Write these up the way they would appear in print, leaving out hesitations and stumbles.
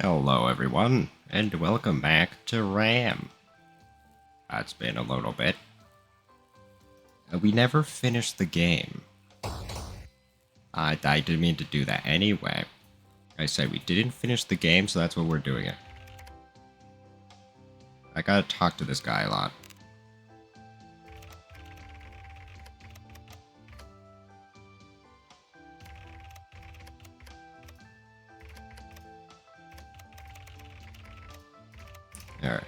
Hello everyone, and welcome back to R.A.M. It's been a little bit. We never finished the game. I didn't mean to do that anyway. I said we didn't finish the game, so that's what we're doing it. I gotta talk to this guy a lot. Alright.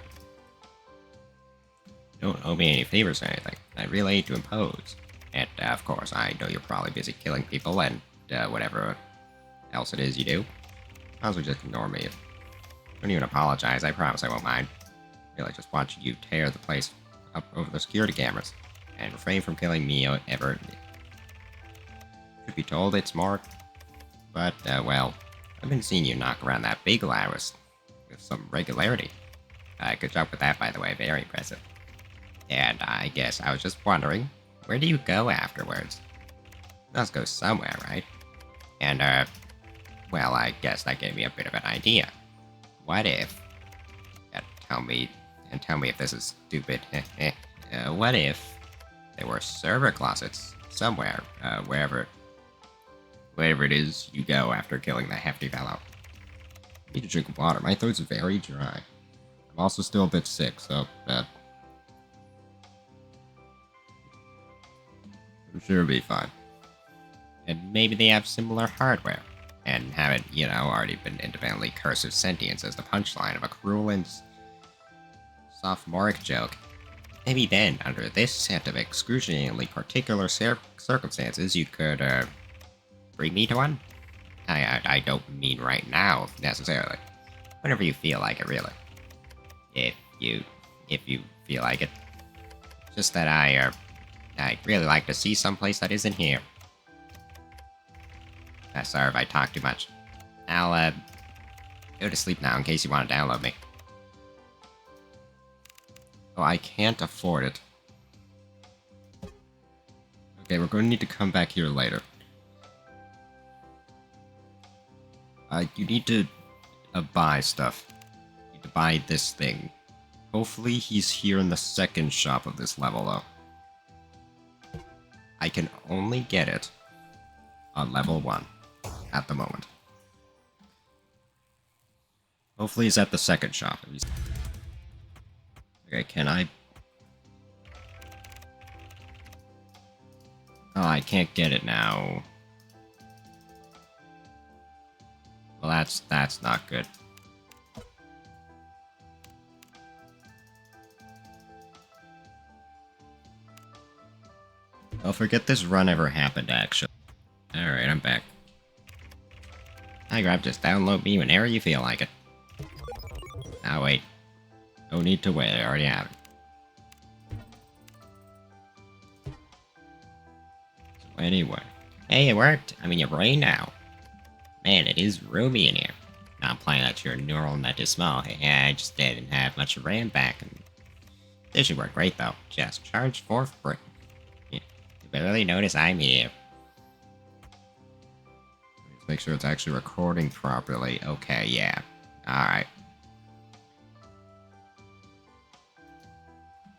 Don't owe me any favors or anything. I really hate to impose. And, of course, I know you're probably busy killing people and, whatever else it is you do. Might as well just ignore me. Don't even apologize, I promise I won't mind. Really just watching you tear the place up over the security cameras. And refrain from killing me ever. Should be told it's more. But, well, I've been seeing you knock around that big Laris with some regularity. Good job with that, by the way, very impressive. And I guess I was just wondering, where do you go afterwards? You must go somewhere, right? And, well, I guess that gave me a bit of an idea. What if... tell me if this is stupid. What if there were server closets somewhere, wherever it is you go after killing that hefty fellow? I need to drink water. My throat's very dry. I'm also still a bit sick, so, I'm sure it'll be fine. And maybe they have similar hardware, and haven't, already been independently cursed with sentience as the punchline of a cruel and sophomoric joke. Maybe then, under this set of excruciatingly particular circumstances, you could, bring me to one? I don't mean right now, necessarily. Whenever you feel like it, really. If you feel like it. Just that I'd really like to see someplace that isn't here. Sorry if I talk too much. I'll, go to sleep now in case you want to download me. Oh, I can't afford it. Okay, we're going to need to come back here later. You need to, buy stuff. You need to buy this thing. Hopefully he's here in the second shop of this level, though. I can only get it on level 1 at the moment. Hopefully he's at the second shop. Okay, can I... Oh, I can't get it now. Well, that's not good. I'll forget this run ever happened, actually. Alright, I'm back. Hi, Grab, just download me whenever you feel like it. Ah, wait. No need to wait, I already have it. So anyway. Hey, it worked! I'm in your brain now. Man, it is roomy in here. Not implying that your neural net is small. I just didn't have much RAM back. And this should work great, though. Just charge for free. You barely notice I'm here. Let's make sure it's actually recording properly. Okay, yeah. Alright.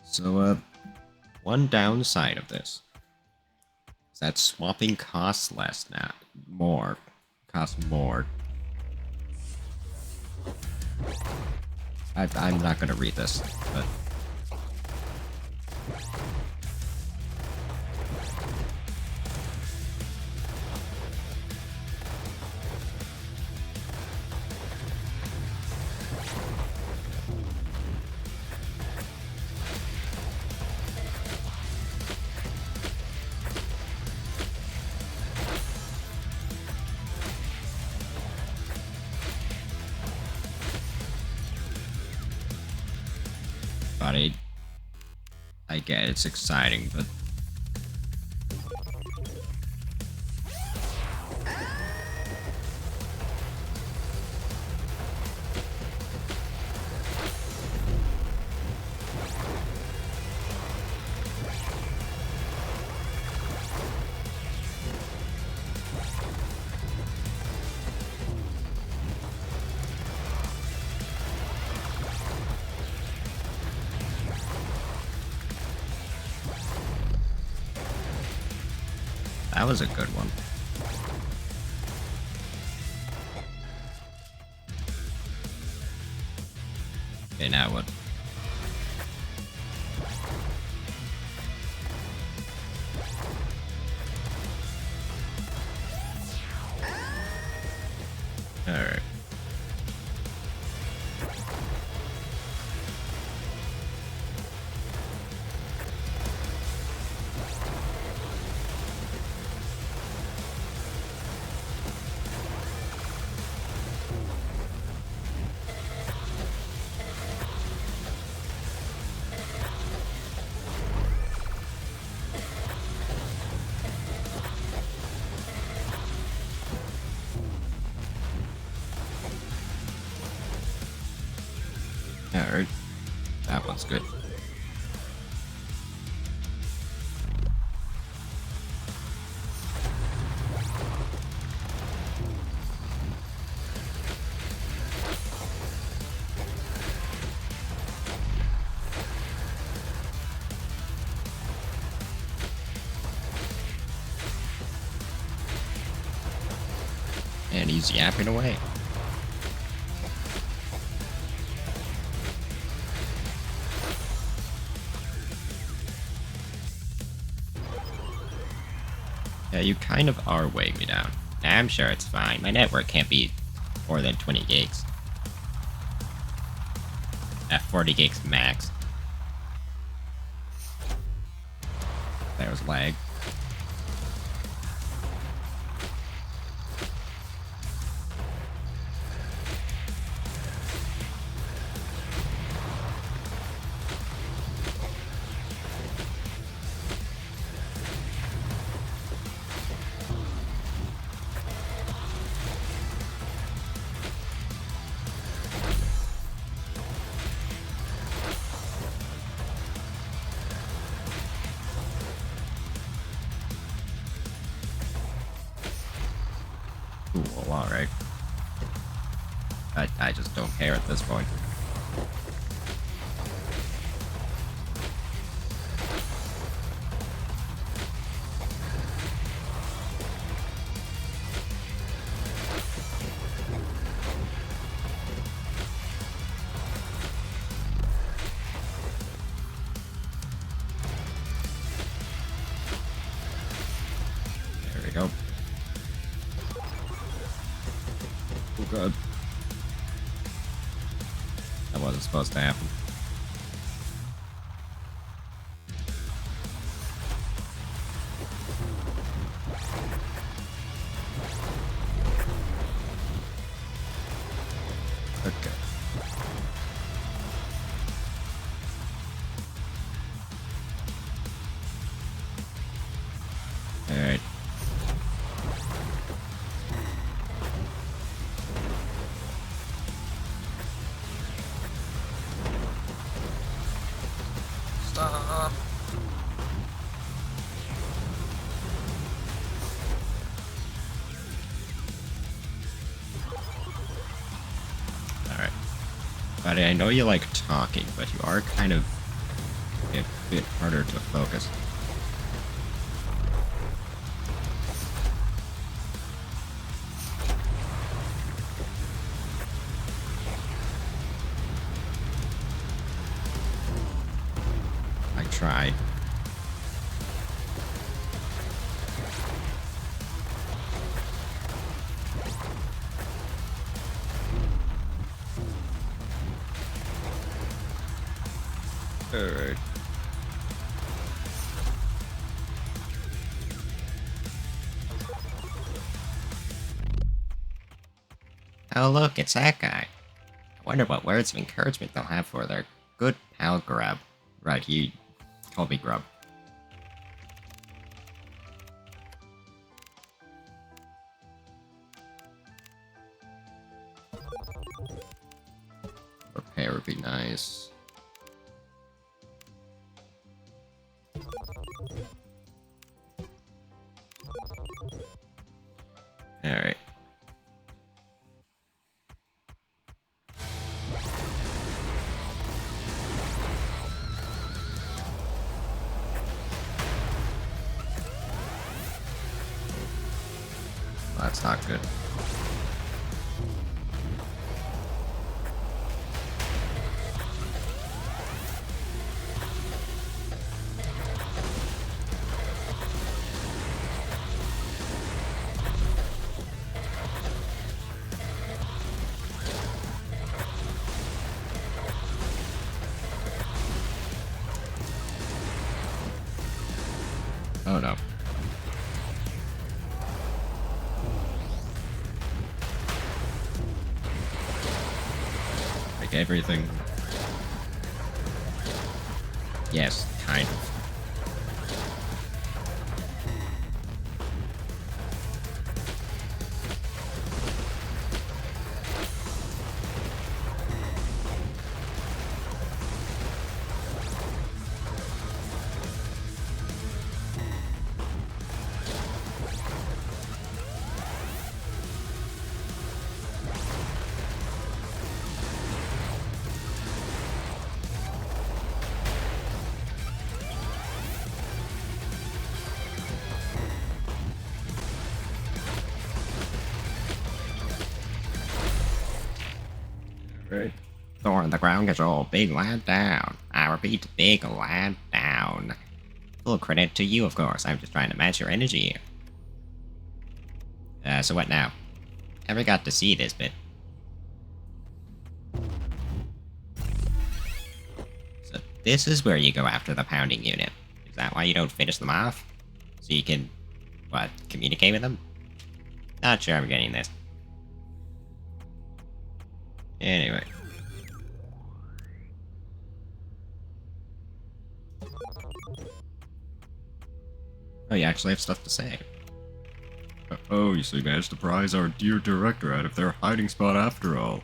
So, one downside of this is that swapping costs less now. More. Costs more. I'm not gonna read this, but... I get it's exciting, but... That was a good one. Okay, now what? Alright. Alright. That one's good. And he's yapping away. Yeah, you kind of are weighing me down. I'm sure it's fine. My network can't be more than 20 gigs. At 40 gigs max. There was lag. Cool, alright. I just don't care at this point. There we go. Oh god. That wasn't supposed to happen. Okay. Alright. Stop. Alright. Buddy, I know you like talking, but you are kind of a bit harder to focus. I tried. Alright. Oh look, it's that guy. I wonder what words of encouragement they'll have for their good pal Grub. Right, he called me Grub. Repair would be nice. Alright. Well, that's not good. Oh no. Like everything. Yes, kind of. Right. Thor on the ground, get your big lad down. I repeat, big lad down. Full credit to you, of course. I'm just trying to match your energy here. So what now? Never got to see this bit. So this is where you go after the pounding unit. Is that why you don't finish them off? So you can, what, communicate with them? Not sure I'm getting this. Anyway. Oh, you actually have stuff to say. Oh, so you managed to prize our dear director out of their hiding spot after all.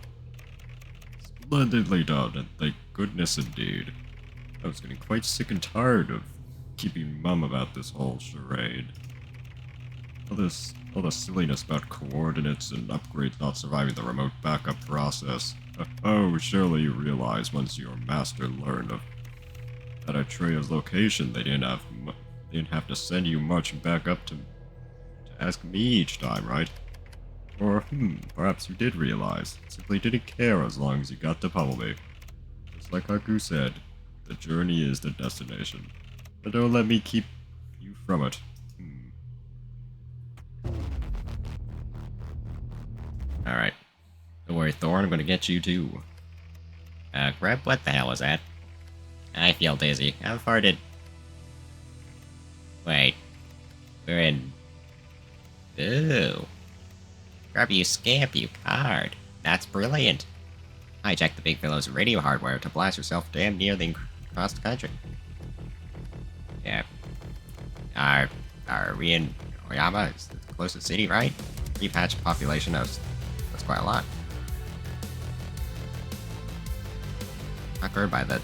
Splendidly done, and thank goodness indeed. I was getting quite sick and tired of keeping mum about this whole charade. All the silliness about coordinates and upgrades not surviving the remote backup process. Oh, surely you realize once your master learned of that Atreya's location, they didn't have to send you much back up to ask me each time, right? Or, perhaps you did realize, simply didn't care as long as you got to pummel me. Just like Haku said, the journey is the destination. But don't let me keep you from it. Alright. Don't worry, Thor, I'm gonna get you too. Grab, what the hell was that? I feel dizzy. How far did... Wait. We're in... Ooh. Grab you scamp, you card. That's brilliant. Hijack the big fellow's radio hardware to blast yourself damn near across the country. Yeah. Are we in Oyama? It's the closest city, right? Repatch population of... That's quite a lot. Conquered by the...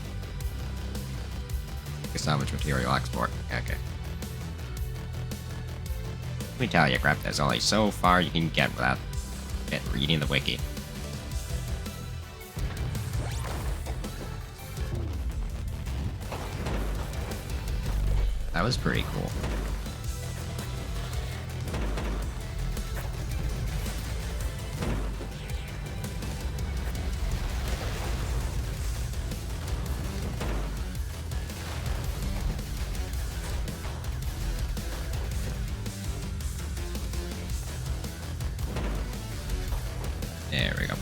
salvage material export. Okay. Let me tell you, crap, there's only so far you can get without reading the wiki. That was pretty cool. There we go.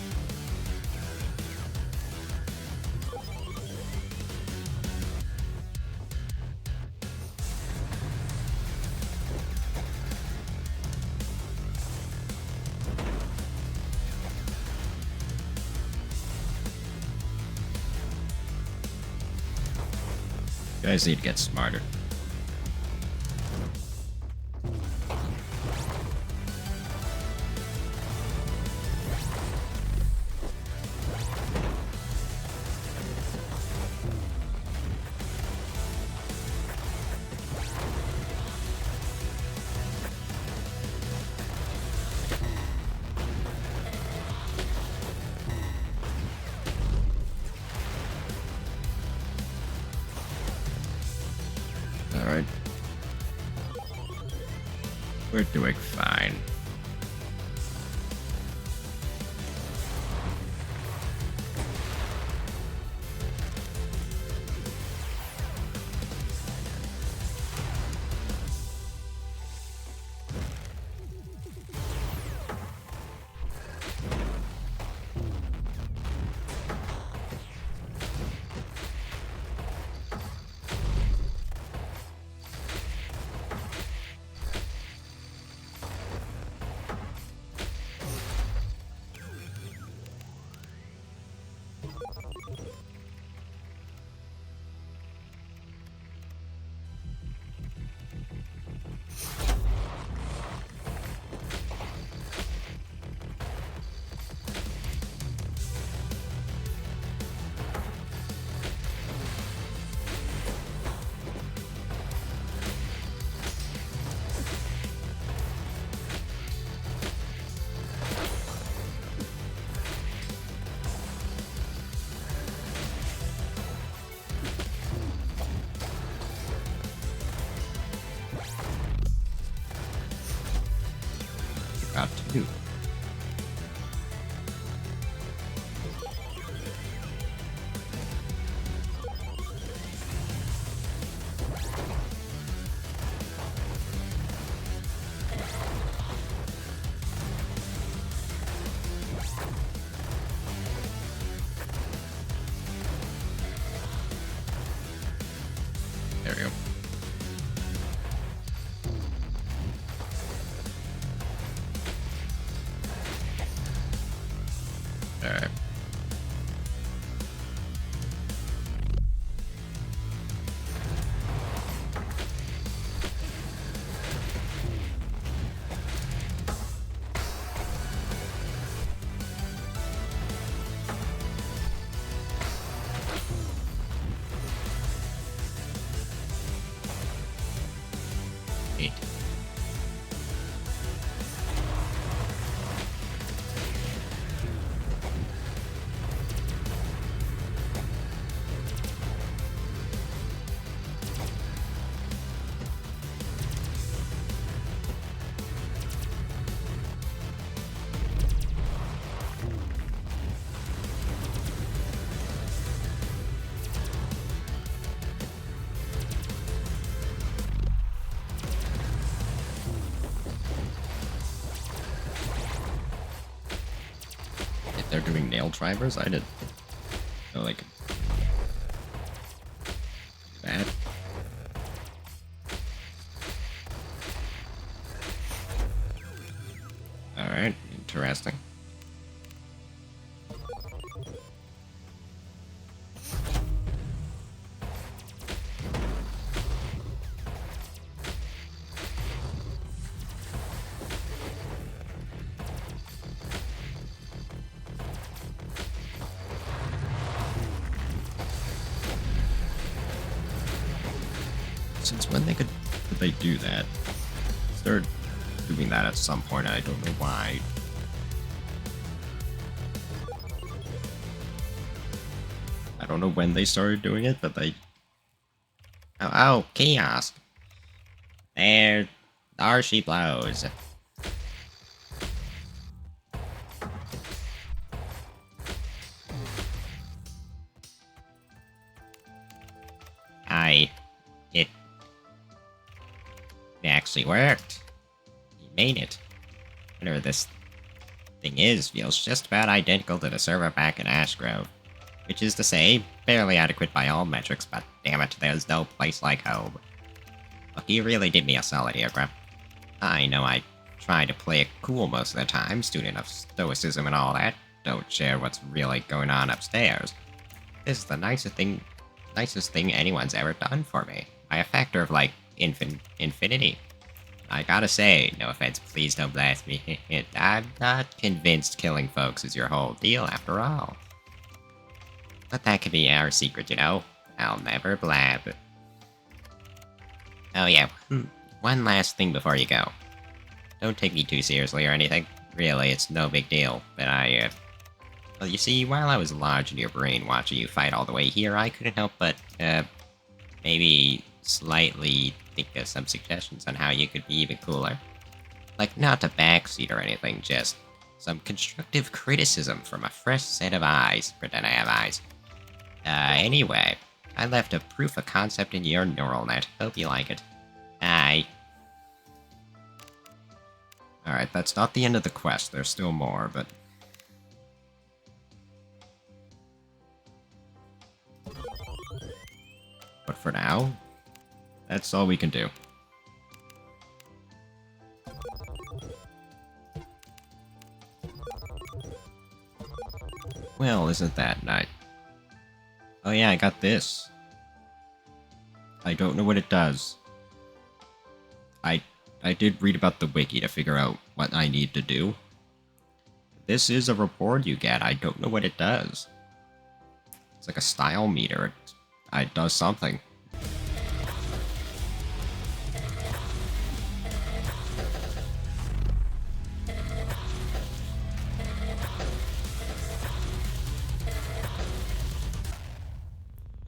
You guys need to get smarter. Alright. We're doing fine. too. There we go. Alright. Eight. If they're doing nail drivers, I didn't know they could do that. Alright, interesting. Since when could they do that? They're doing that at some point, I don't know why. I don't know when they started doing it, but they... Oh, kiosk! There she blows. It actually worked. You made it. Whatever this thing is feels just about identical to the server back in Ashgrove. Which is to say, barely adequate by all metrics, but damn it, there's no place like home. Look, you really did me a solid here, Grump. I know I try to play it cool most of the time, student of stoicism and all that. Don't share what's really going on upstairs. This is the nicest thing anyone's ever done for me. By a factor of, like, infinity. I gotta say, no offense, please don't blast me. I'm not convinced killing folks is your whole deal after all. But that could be our secret, you know? I'll never blab. Oh yeah, one last thing before you go. Don't take me too seriously or anything. Really, it's no big deal. But well, you see, while I was lodged in your brain watching you fight all the way here, I couldn't help but, maybe slightly think of some suggestions on how you could be even cooler. Like, not a backseat or anything, just some constructive criticism from a fresh set of eyes. Pretend I have eyes. Anyway, I left a proof of concept in your neural net. Hope you like it. Bye. Alright, that's not the end of the quest. There's still more, but... But for now, that's all we can do. Well, isn't that nice? Oh yeah, I got this. I don't know what it does. I did read about the wiki to figure out what I need to do. This is a reward you get. I don't know what it does. It's like a style meter. It does something.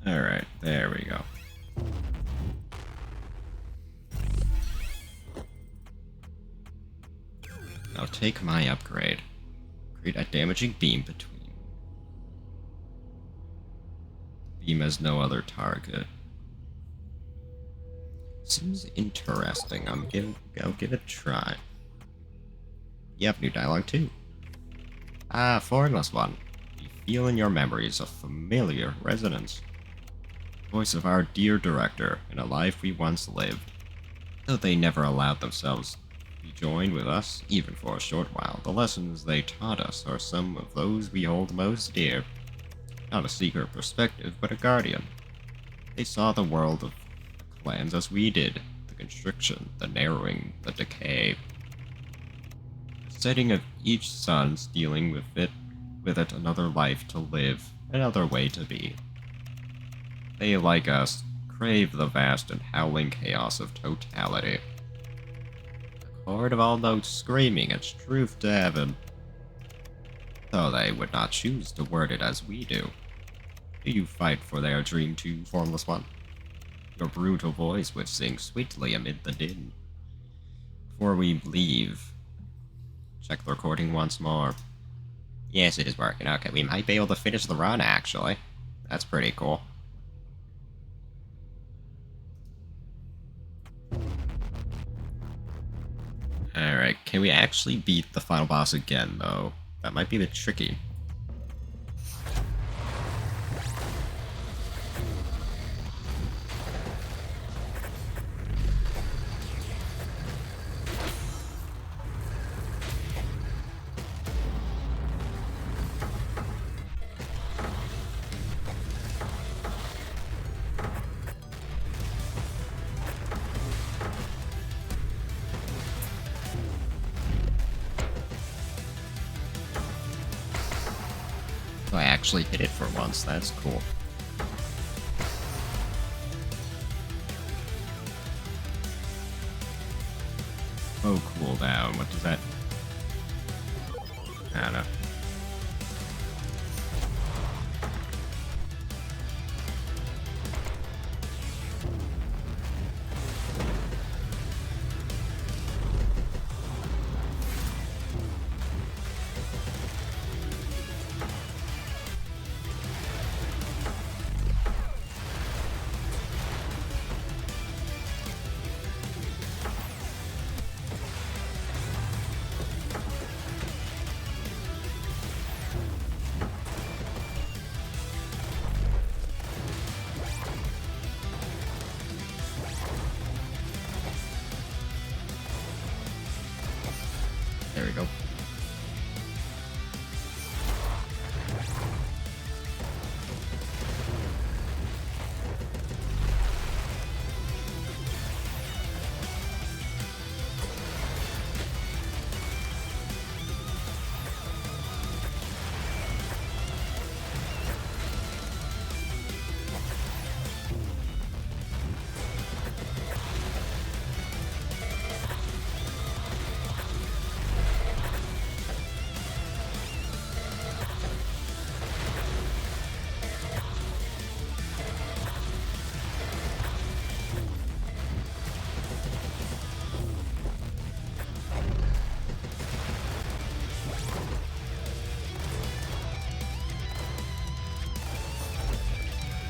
Alright, there we go. Now take my upgrade. Create a damaging beam between. Beam has no other target. Seems interesting. I'll give it a try. You have new dialogue too. Ah, formless one. You feel in your memories a familiar resonance. Voice of our dear director in a life we once lived. Though they never allowed themselves to be joined with us, even for a short while, the lessons they taught us are some of those we hold most dear. Not a seeker of perspective, but a guardian. They saw the world of the clans as we did, the constriction, the narrowing, the decay. The setting of each sun stealing with it another life to live, another way to be. They, like us, crave the vast and howling chaos of totality. A chord of all notes screaming its truth to heaven. Though they would not choose to word it as we do. Do you fight for their dream too, formless one? Your brutal voice would sing sweetly amid the din. Before we leave, check the recording once more. Yes, it is working. Okay, we might be able to finish the run, actually. That's pretty cool. Alright, can we actually beat the final boss again, though? That might be a bit tricky. So I actually hit it for once, that's cool. Oh, cooldown, what does that... I don't know. There we go.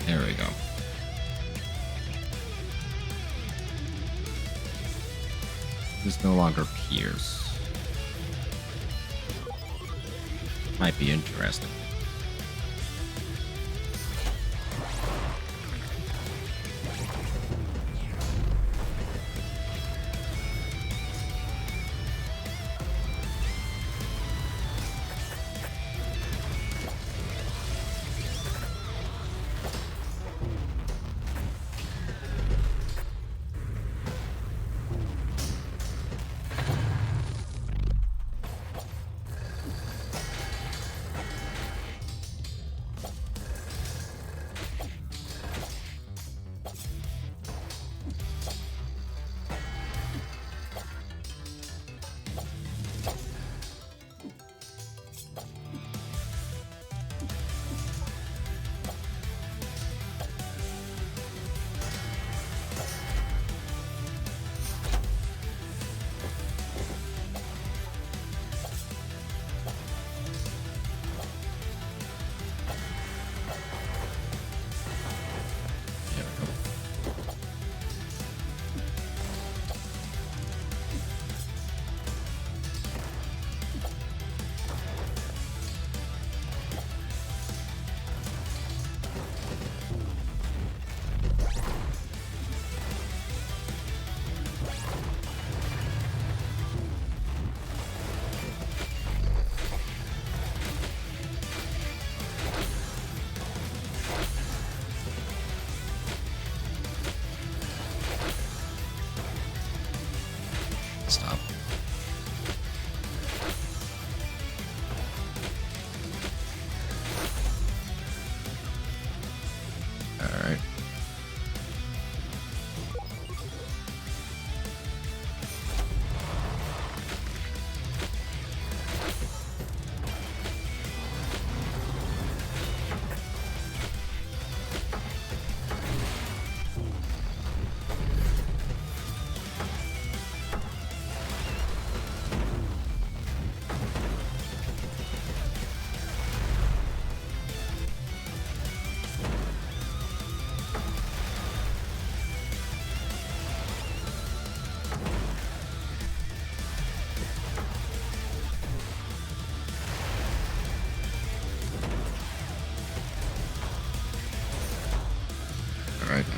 There we go. This no longer Pierce. Might be interesting.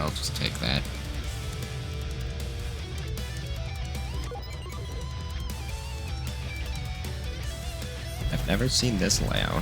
I'll just take that. I've never seen this layout.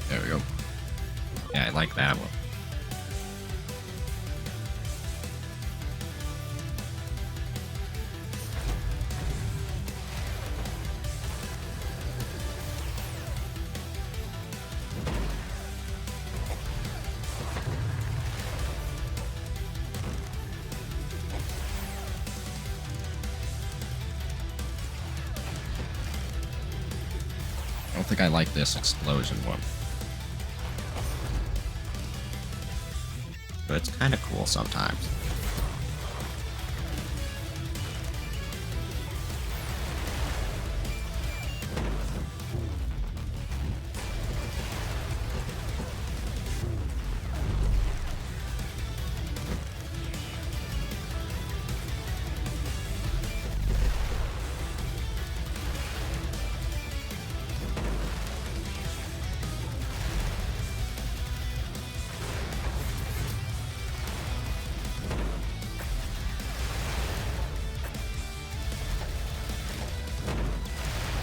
There we go. Yeah, I like that one. I don't think I like this explosion one. But it's kind of cool sometimes.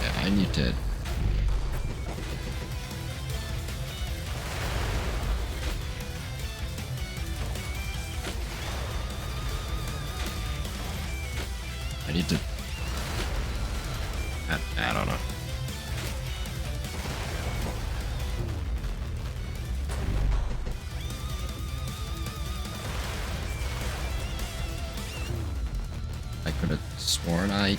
I need to... I don't know. I could have sworn I...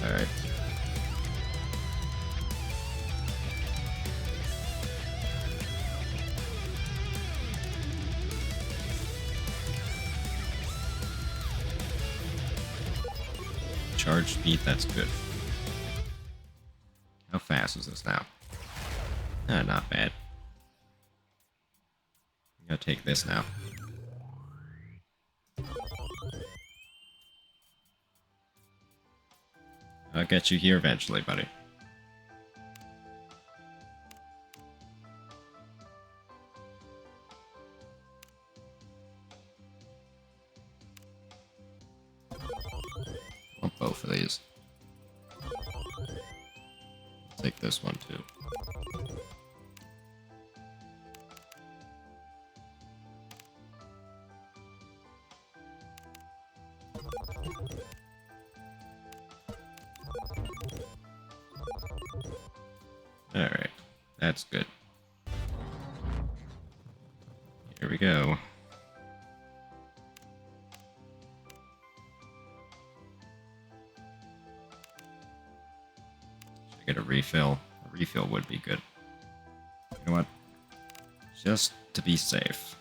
Alright. Charge speed, that's good. How fast is this now? Not bad. I'm gonna take this now. I'll get you here eventually, buddy. I want both of these. I'll take this one too. Alright, that's good. Here we go. Should I get a refill? A refill would be good. You know what? Just to be safe.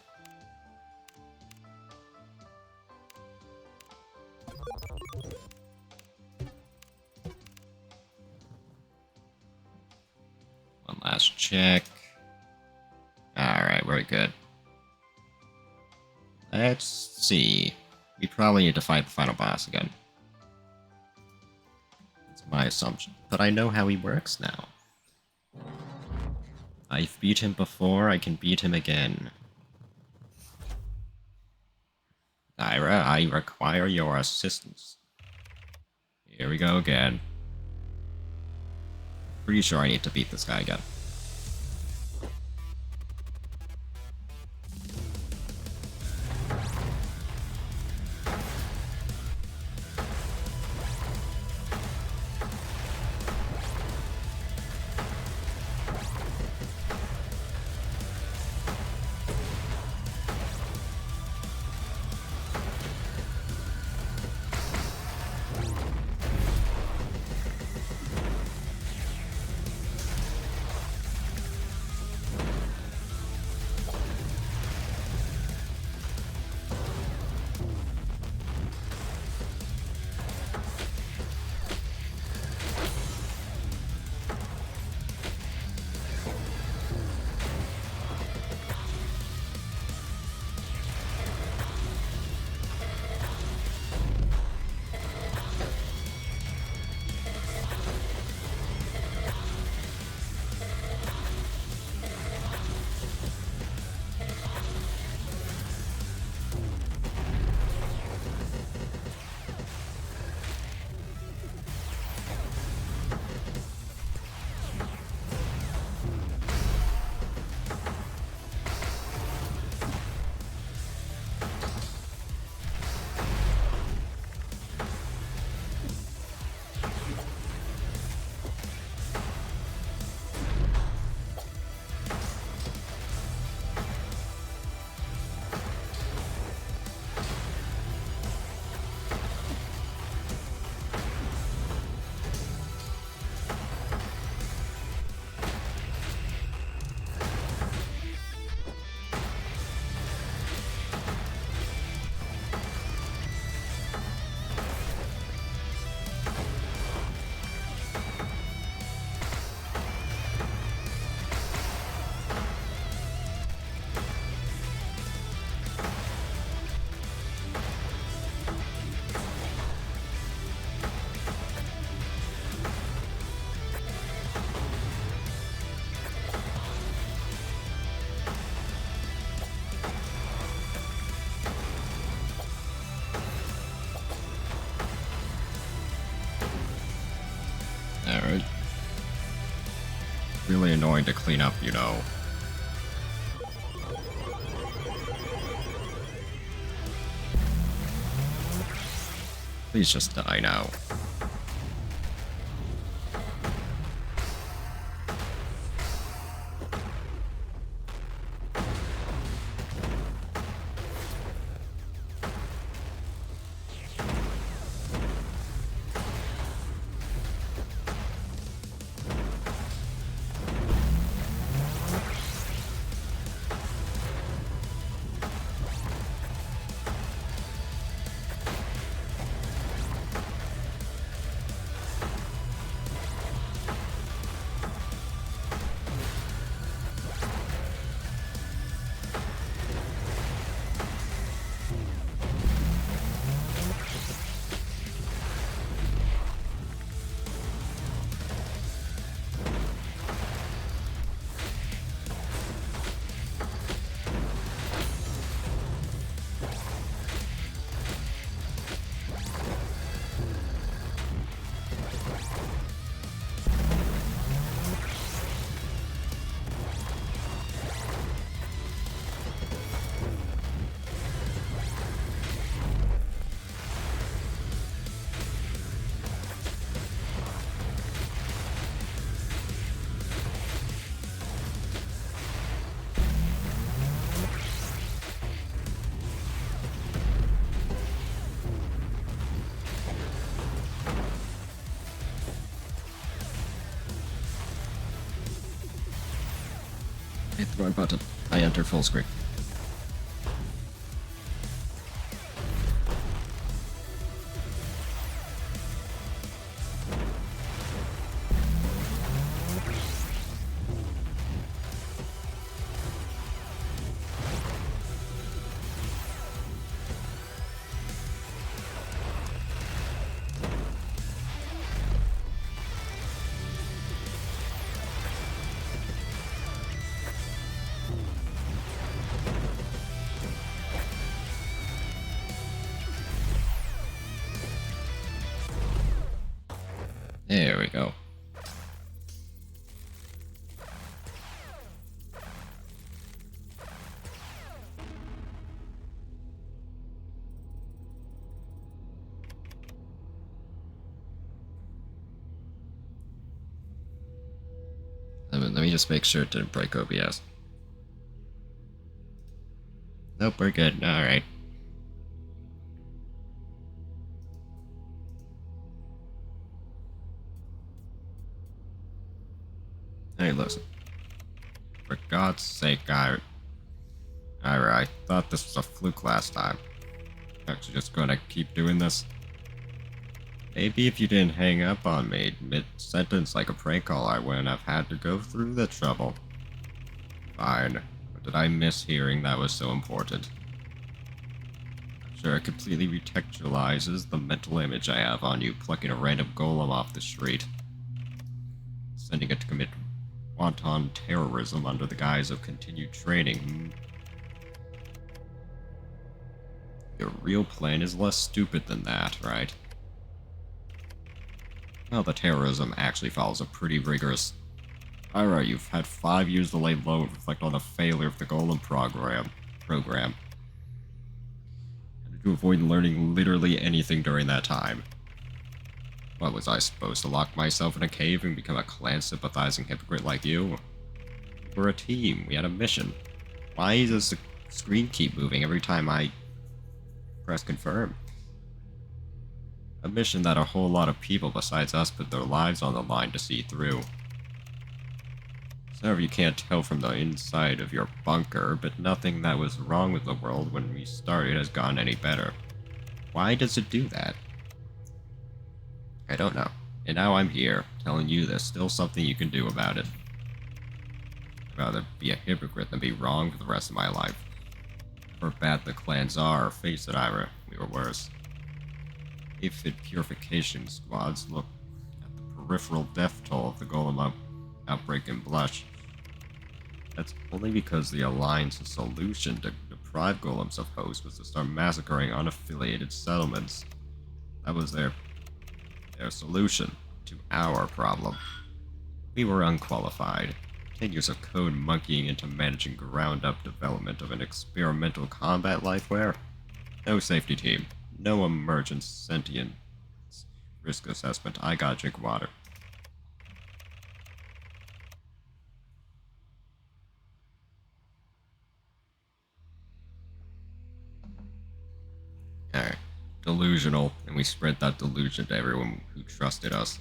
One last check. Alright, we're good. Let's see. We probably need to fight the final boss again. That's my assumption. But I know how he works now. I've beat him before, I can beat him again. Ira, I require your assistance. Here we go again. Pretty sure I need to beat this guy again. Alright. Really annoying to clean up, you know. Please just die now. Hit the wrong button. I entered full screen. There we go. let me just make sure it didn't break OBS. Nope, we're good. Alright. Hey, listen. For God's sake, I thought this was a fluke last time. Actually, just gonna keep doing this? Maybe if you didn't hang up on me mid-sentence like a prank call, I wouldn't have had to go through the trouble. Fine. But did I miss hearing that was so important? I'm sure it completely retextualizes the mental image I have on you plucking a random golem off the street, sending it to commit wanton terrorism under the guise of continued training. Your real plan is less stupid than that, right? Well, the terrorism actually follows a pretty rigorous... Ira, you've had 5 years to lay low and reflect on the failure of the Golem program. And to avoid learning literally anything during that time. What, was I supposed to lock myself in a cave and become a clan-sympathizing hypocrite like you? We're a team. We had a mission. Why does the screen keep moving every time I press confirm? A mission that a whole lot of people besides us put their lives on the line to see through. So you can't tell from the inside of your bunker, but nothing that was wrong with the world when we started has gotten any better. Why does it do that? I don't know. And now I'm here, telling you there's still something you can do about it. I'd rather be a hypocrite than be wrong for the rest of my life. Or bad the clans are, face it, Ira, we were worse. Aphid purification squads look at the peripheral death toll of the Golem outbreak and blush. That's only because the Alliance's solution to deprive Golems of hosts was to start massacring unaffiliated settlements. That was their solution to our problem. We were unqualified. 10 years of code monkeying into managing ground-up development of an experimental combat lifeware. No safety team. No emergent sentient risk assessment. I gotta drink water. Alright. Delusional, and we spread that delusion to everyone who trusted us.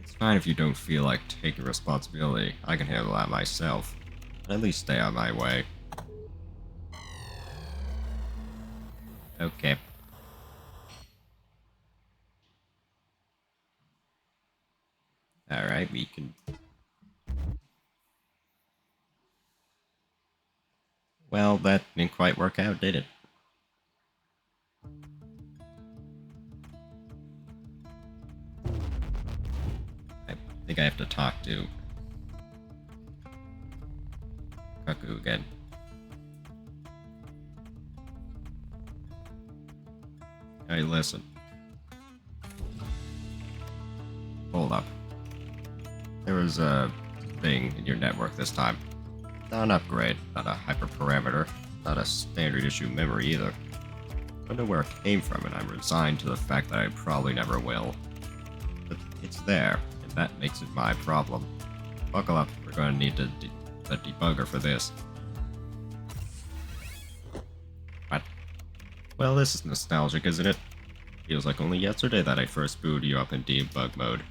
It's fine if you don't feel like taking responsibility. I can handle that myself. But at least stay out of my way. Okay. Alright, we can... Well, that didn't quite work out, did it? I think I have to talk to Kaku again. Hey, listen. Hold up. There was a thing in your network this time. Not an upgrade, not a hyperparameter, not a standard issue memory either. I don't know where it came from, and I'm resigned to the fact that I probably never will. But it's there, and that makes it my problem. Buckle up, we're going to need a debugger for this. What? Well, this is nostalgic, isn't it? Feels like only yesterday that I first booted you up in debug mode.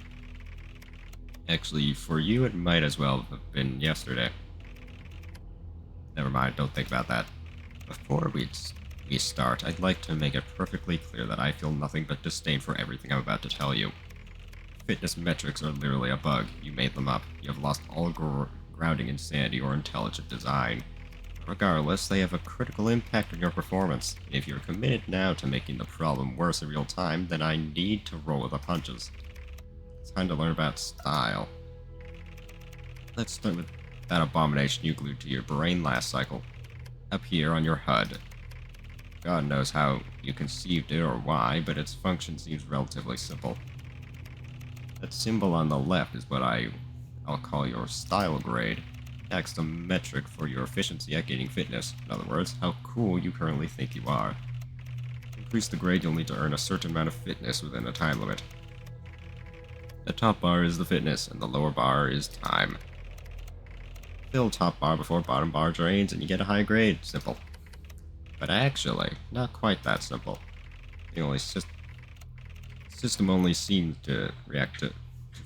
Actually, for you it might as well have been yesterday. Never mind, don't think about that. Before we start, I'd like to make it perfectly clear that I feel nothing but disdain for everything I'm about to tell you. Fitness metrics are literally a bug. You made them up. You have lost all grounding in sanity or intelligent design. Regardless, they have a critical impact on your performance. If you're committed now to making the problem worse in real time, then I need to roll with the punches. It's time to learn about style. Let's start with that abomination you glued to your brain last cycle. Up here on your HUD. God knows how you conceived it or why, but its function seems relatively simple. That symbol on the left is what I'll call your style grade. Acts a metric for your efficiency at gaining fitness. In other words, how cool you currently think you are. To increase the grade, you'll need to earn a certain amount of fitness within a time limit. The top bar is the fitness, and the lower bar is time. Fill top bar before bottom bar drains and you get a high grade. Simple. But actually, not quite that simple. The only system only seems to react to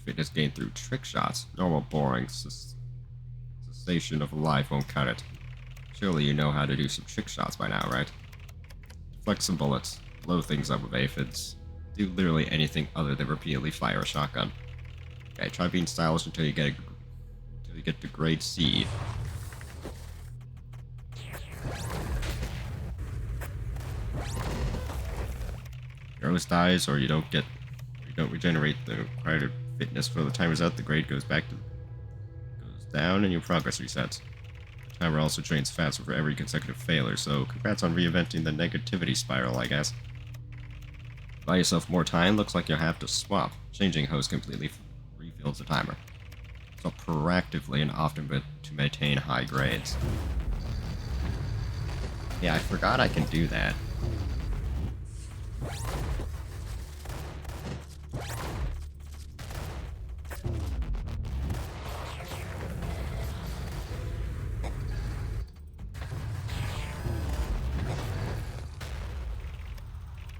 fitness gain through trick shots. Normal, boring cessation of life won't cut it. Surely you know how to do some trick shots by now, right? Flex some bullets, blow things up with aphids, do literally anything other than repeatedly fire a shotgun. Okay, try being stylish until you get to grade C. Heroes dies or you don't regenerate the required fitness for the timer's out, the grade goes down and your progress resets. The timer also drains faster for every consecutive failure, so congrats on reinventing the negativity spiral, I guess. Buy yourself more time, looks like you'll have to swap. Changing host completely refills the timer. So proactively and often but to maintain high grades. Yeah, I forgot I can do that.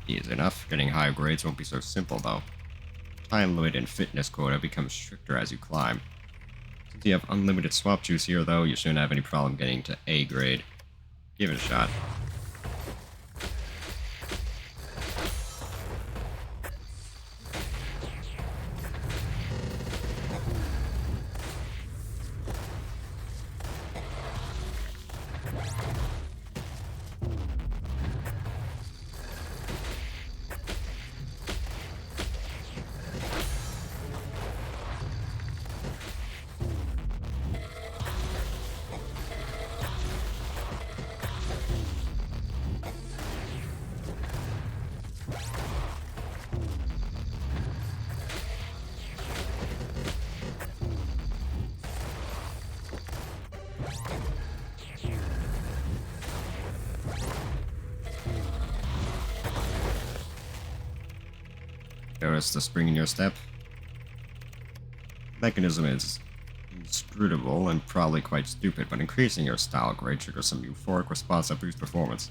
Easy enough. Getting higher grades won't be so simple, though. Time limit and fitness quota becomes stricter as you climb. Since you have unlimited swap juice here, though, you shouldn't have any problem getting to A grade. Give it a shot. Notice the spring in your step? Mechanism is inscrutable and probably quite stupid, but increasing your style grade triggers some euphoric response that boosts performance.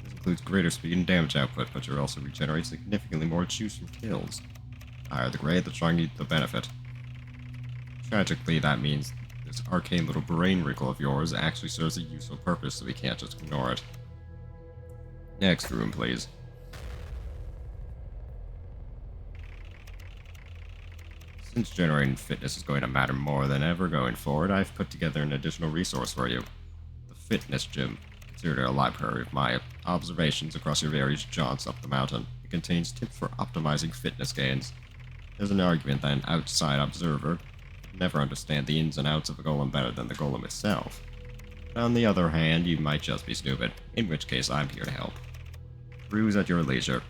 This includes greater speed and damage output, but you also regenerate significantly more juice from kills. The higher the grade, the stronger the benefit. Tragically, that means this arcane little brain wrinkle of yours actually serves a useful purpose, so we can't just ignore it. Next room, please. Since generating fitness is going to matter more than ever going forward, I've put together an additional resource for you. The Fitness Gym. Consider it a library of my observations across your various jaunts up the mountain. It contains tips for optimizing fitness gains. There's an argument that an outside observer would never understand the ins and outs of a golem better than the golem itself. But on the other hand, you might just be stupid, in which case I'm here to help. Peruse at your leisure.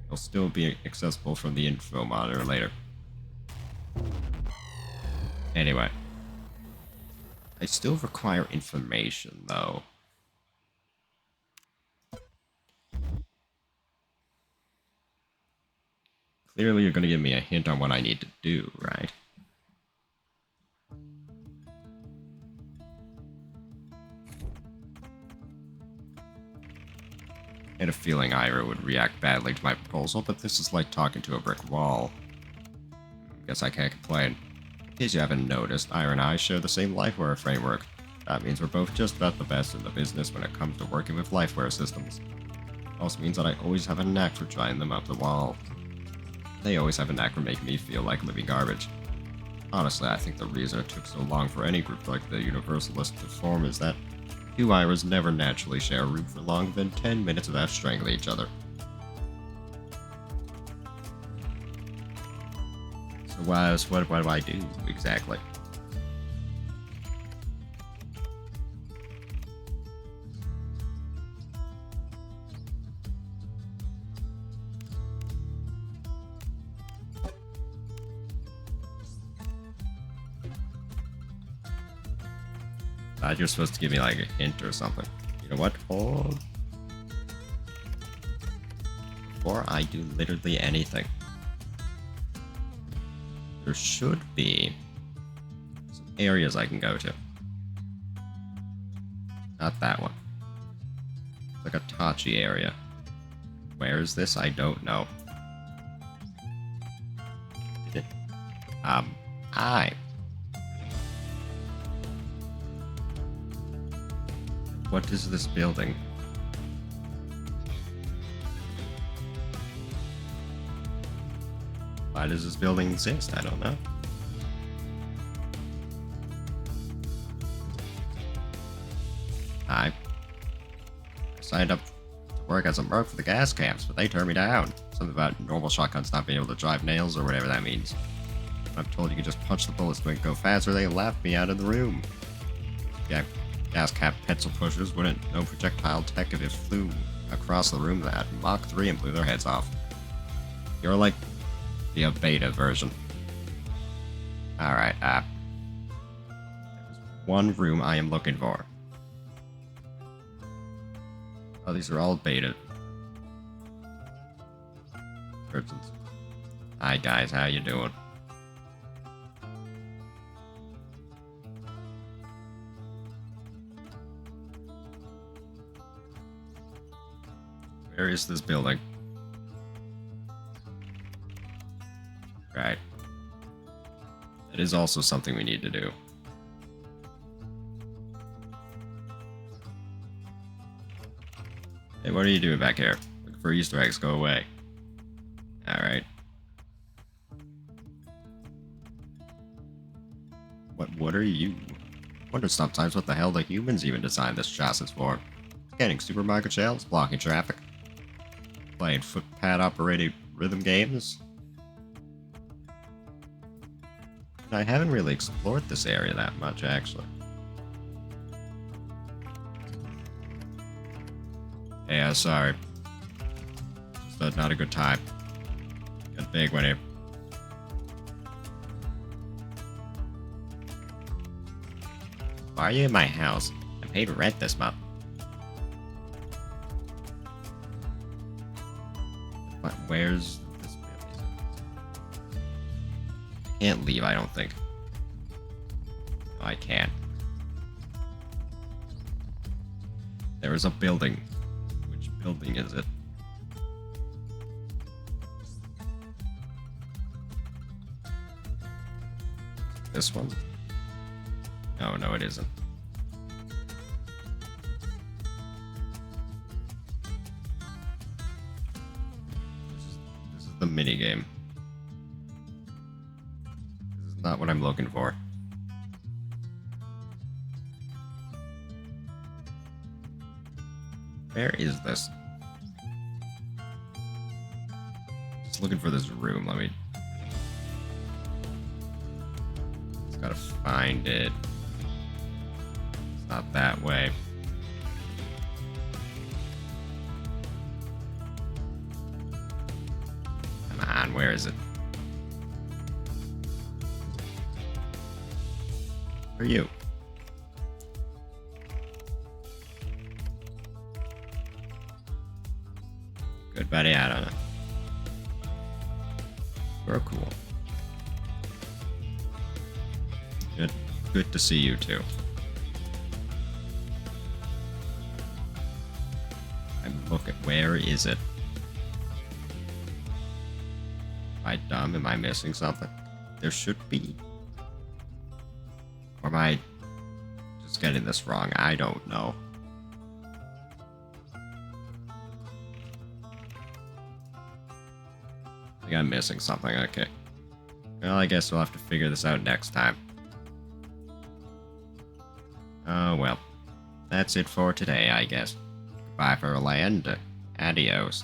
It'll still be accessible from the info monitor later. Anyway. I still require information, though. Clearly you're going to give me a hint on what I need to do, right? I had a feeling Ira would react badly to my proposal, but this is like talking to a brick wall. Guess I can't complain. In case you haven't noticed, Ira and I share the same Lifeware framework. That means we're both just about the best in the business when it comes to working with Lifeware systems. It also means that I always have a knack for trying them up the wall. They always have a knack for making me feel like living garbage. Honestly, I think the reason it took so long for any group like the Universalists to form is that two Iras never naturally share a room for longer than 10 minutes without strangling each other. So what do I do exactly? I thought you're supposed to give me like a hint or something. You know what? Hold. Before I do literally anything, there should be some areas I can go to. Not that one. It's like a Tachi area. Where is this? I don't know. Did it? Hi. What is this building? Why does this building exist? I don't know. I signed up to work as a merc for the gas camps, but they turned me down. Something about normal shotguns not being able to drive nails or whatever that means. I'm told you can just punch the bullets to make it go faster. They laughed me out of the room. Yeah, gas cap pencil pushers wouldn't know projectile tech if it flew across the room that Mach 3 and blew their heads off. You're like the beta version. Alright, there's one room I am looking for. Oh, these are all beta versions. Hi guys, how you doing? Where is this building? Right. That is also something we need to do. Hey, what are you doing back here? Looking for Easter eggs, go away. Alright. What are you? I wonder sometimes what the hell the humans even designed this chassis for. Scanning supermarket shelves, blocking traffic. Playing footpad operated rhythm games. I haven't really explored this area that much, actually. Yeah, sorry. Just not a good time. Got big one here. Why are you in my house? I paid rent this month. But where's this building? I can't leave, I don't think. No, I can't. There is a building. Which building is it? This one? Oh, no, it isn't. This is the mini game. This is not what I'm looking for. Where is this? Just looking for this room. Let me. Just gotta find it. It's not that way. Come on, where is it? Where are you? Good buddy, I don't know. You're cool. Good to see you too. I'm looking. Where is it? Am I dumb? Am I missing something? There should be. Or am I just getting this wrong? I don't know. I think I'm missing something. Okay. Well, I guess we'll have to figure this out next time. Oh, well. That's it for today, I guess. Goodbye for land. Adios.